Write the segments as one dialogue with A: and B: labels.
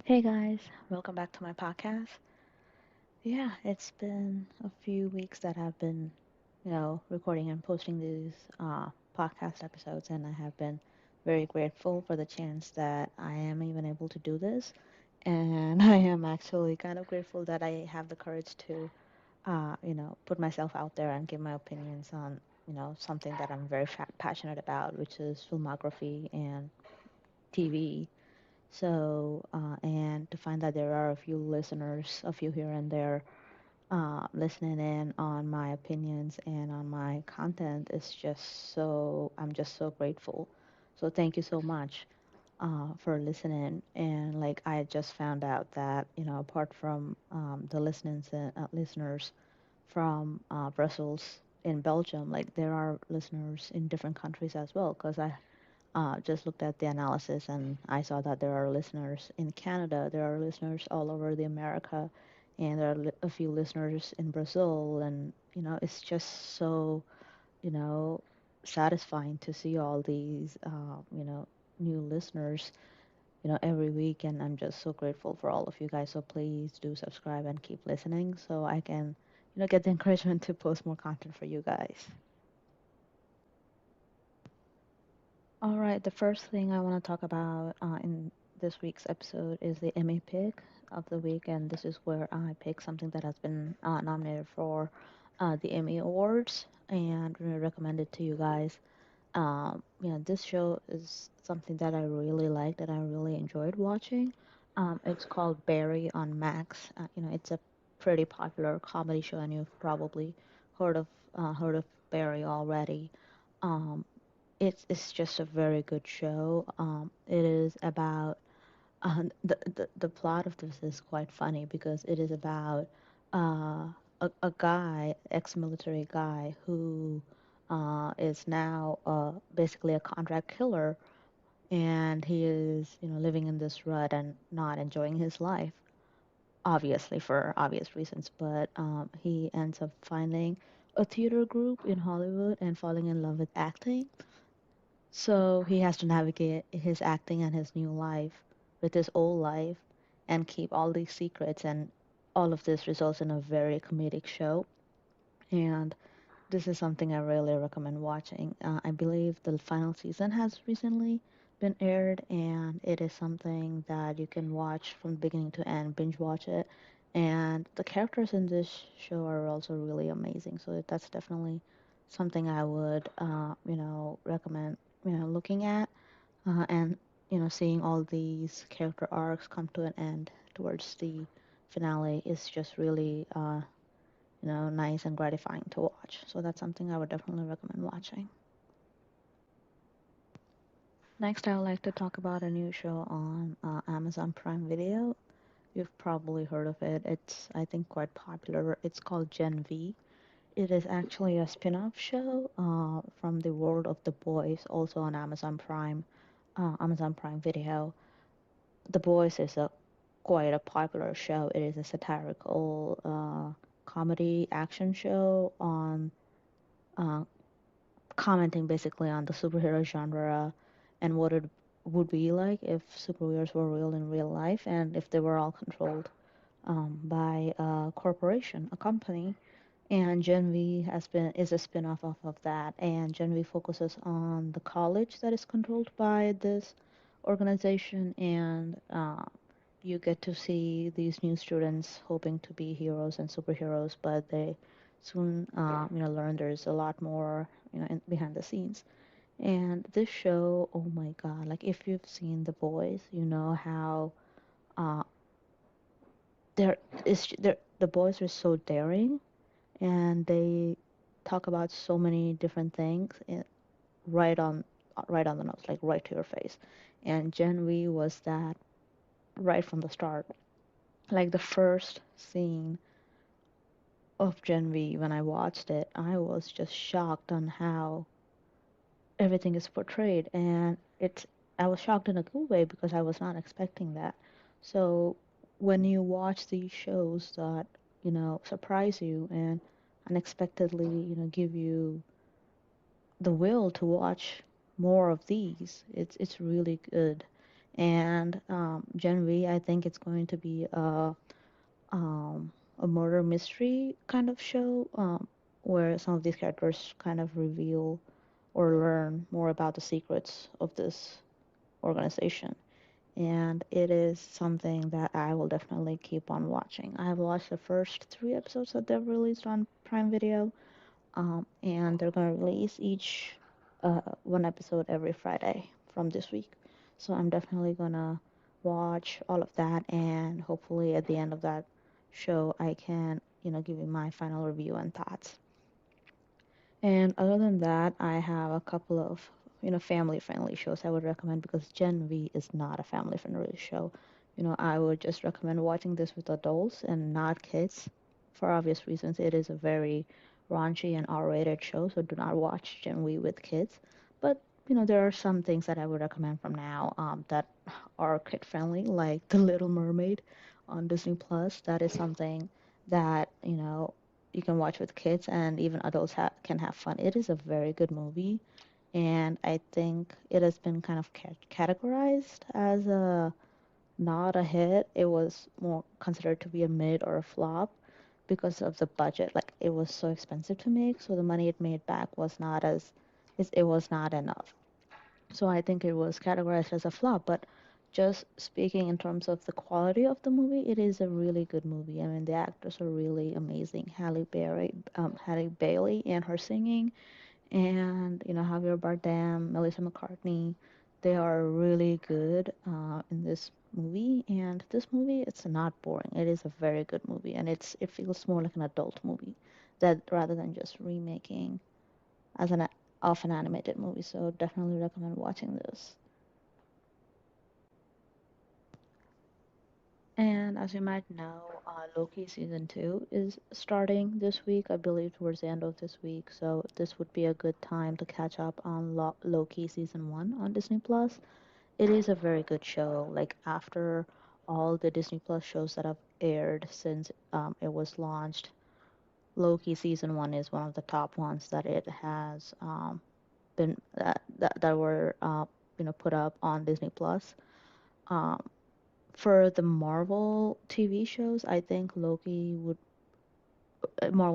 A: Hey guys, welcome back to my podcast. Yeah, it's been a few weeks that I've been, recording and posting these podcast episodes, and I have been very grateful for the chance that I am even able to do this. And I am actually kind of grateful that I have the courage to, put myself out there and give my opinions on, something that I'm very passionate about, which is filmography and TV. And to find that there are a few listeners, a few here and there, listening in on my opinions and on my content is just I'm just so grateful. So thank you so much for listening. And like, I just found out that, apart from the listeners from Brussels in Belgium, like, there are listeners in different countries as well, because I just looked at the analysis and I saw that there are listeners in Canada, there are listeners all over the America, and there are a few listeners in Brazil. And, it's just so, you know, satisfying to see all these, new listeners, every week. And I'm just so grateful for all of you guys. So please do subscribe and keep listening so I can, get the encouragement to post more content for you guys. All right, the first thing I want to talk about in this week's episode is the Emmy pick of the week, and this is where I pick something that has been nominated for the Emmy Awards and really recommend it to you guys. This show is something that I really liked and I really enjoyed watching. It's called Barry on Max. It's a pretty popular comedy show, and you've probably heard of heard of Barry already. Um, it's just a very good show. It is about the plot of this is quite funny because it is about a guy, ex-military guy, who is now basically a contract killer, and he is, living in this rut and not enjoying his life, obviously for obvious reasons. But he ends up finding a theater group in Hollywood and falling in love with acting, so he has to navigate his acting and his new life with his old life and keep all these secrets. And all of this results in a very comedic show. And this is something I really recommend watching. I believe the final season has recently been aired, and it is something that you can watch from beginning to end, binge watch it. And the characters in this show are also really amazing. So that's definitely something I would, recommend, looking at, and seeing all these character arcs come to an end towards the finale is just really, nice and gratifying to watch. So that's something I would definitely recommend watching. Next, I would like to talk about a new show on Amazon Prime Video. You've probably heard of it. It's, I think, quite popular. It's called Gen V. It is actually a spin-off show from the world of The Boys, also on Amazon Prime Video. The Boys is a quite a popular show. It is a satirical comedy action show on uh, commenting basically on the superhero genre and what it would be like if superheroes were real in real life and if they were all controlled by a corporation, a company. And Gen V is a spin-off of that. And Gen V focuses on the college that is controlled by this organization, and you get to see these new students hoping to be heroes and superheroes, but they soon, learn there's a lot more, behind the scenes. And this show, oh my God, like, if you've seen The Boys, you know how uh, there the boys are so daring, and they talk about so many different things right on right on the nose, like right to your face. And Gen V was that right from the start. Like, the first scene of Gen V, when I watched it, I was just shocked on how everything is portrayed, and I was shocked in a good way because I was not expecting that. So when you watch these shows that, surprise you and unexpectedly, give you the will to watch more of these, it's really good. And Gen V, I think it's going to be a murder mystery kind of show, where some of these characters kind of reveal or learn more about the secrets of this organization. And it is something that I will definitely keep on watching. I have watched the first three episodes that they've released on Prime Video, and they're going to release each one episode every Friday from this week. So I'm definitely going to watch all of that, and hopefully at the end of that show, I can, give you my final review and thoughts. And other than that, I have a couple of, family friendly shows I would recommend because Gen V is not a family friendly show. I would just recommend watching this with adults and not kids for obvious reasons. It is a very raunchy and R-rated show, so do not watch Gen V with kids. But, there are some things that I would recommend from now that are kid friendly, like The Little Mermaid on Disney Plus. That is something that, you can watch with kids and even adults can have fun. It is a very good movie, and I think it has been kind of categorized as a not a hit. It was more considered to be a mid or a flop because of the budget. Like it was so expensive to make, so the money it made back was not as it was not enough. So I think it was categorized as a flop, but just speaking in terms of the quality of the movie, it is a really good movie. I mean, the actors are really amazing. Halle Bailey, and her singing, and Javier Bardem, Melissa McCartney, they are really good in this movie. And this movie, it's not boring. It is a very good movie, and it feels more like an adult movie that rather than just remaking as an of an animated movie. So definitely recommend watching this. And as you might know, Loki season 2 is starting this week, I believe towards the end of this week. So this would be a good time to catch up on Loki season 1 on Disney Plus. It is a very good show. Like after all the Disney Plus shows that have aired since it was launched, Loki season 1 is one of the top ones that it has been that were put up on Disney Plus. Um, for the Marvel TV shows, I think Marvel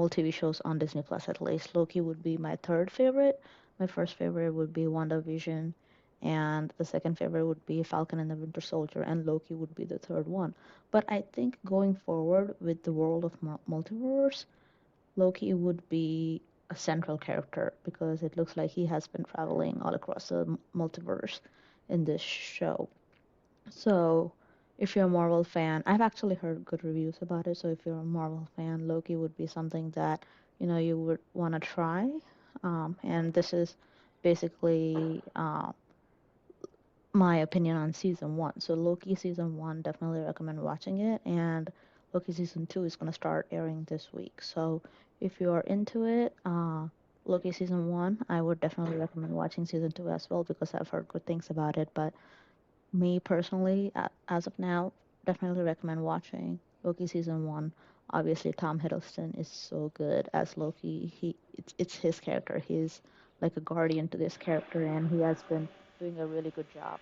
A: TV shows on Disney Plus at least, Loki would be my third favorite. My first favorite would be WandaVision, and the second favorite would be Falcon and the Winter Soldier, and Loki would be the third one. But I think going forward with the world of multiverse, Loki would be a central character because it looks like he has been traveling all across the multiverse in this show. So, if you're a Marvel fan, I've actually heard good reviews about it. So, if you're a Marvel fan, Loki would be something that you would want to try. And this is basically my opinion on season 1. So, Loki season 1, definitely recommend watching it. And Loki season 2 is going to start airing this week. So, if you're into it, Loki season 1, I would definitely recommend watching season 2 as well because I've heard good things about it. But me personally, as of now, definitely recommend watching Loki season 1. Obviously, Tom Hiddleston is so good as Loki. It's his character. He's like a guardian to this character, and he has been doing a really good job.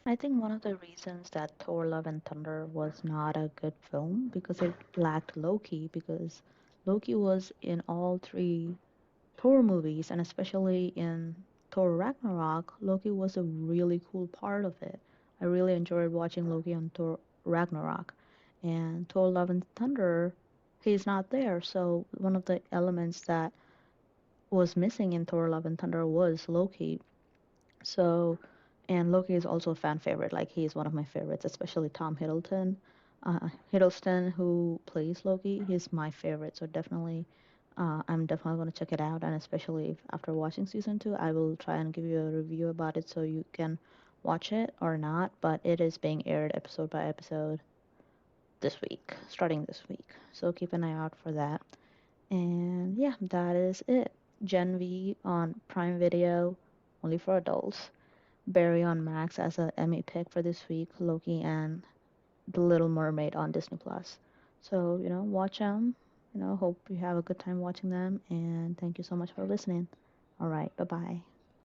A: I think one of the reasons that Thor: Love and Thunder was not a good film because it lacked Loki, because Loki was in all three Thor movies, and especially in Thor Ragnarok, Loki was a really cool part of it. I really enjoyed watching Loki on Thor Ragnarok. And Thor Love and Thunder, he's not there. So one of the elements that was missing in Thor Love and Thunder was Loki. So, and Loki is also a fan favorite. Like he is one of my favorites, especially Tom Hiddleston, who plays Loki. He's my favorite. So definitely, I'm definitely going to check it out. And especially if, after watching season 2, I will try and give you a review about it so you can watch it or not. But it is being aired episode by episode this week, starting this week. So keep an eye out for that. And yeah, that is it. Gen V on Prime Video, only for adults. Barry on Max as a Emmy pick for this week, Loki and The Little Mermaid on Disney Plus. So, watch them. Hope you have a good time watching them and thank you so much for listening. All right, bye-bye.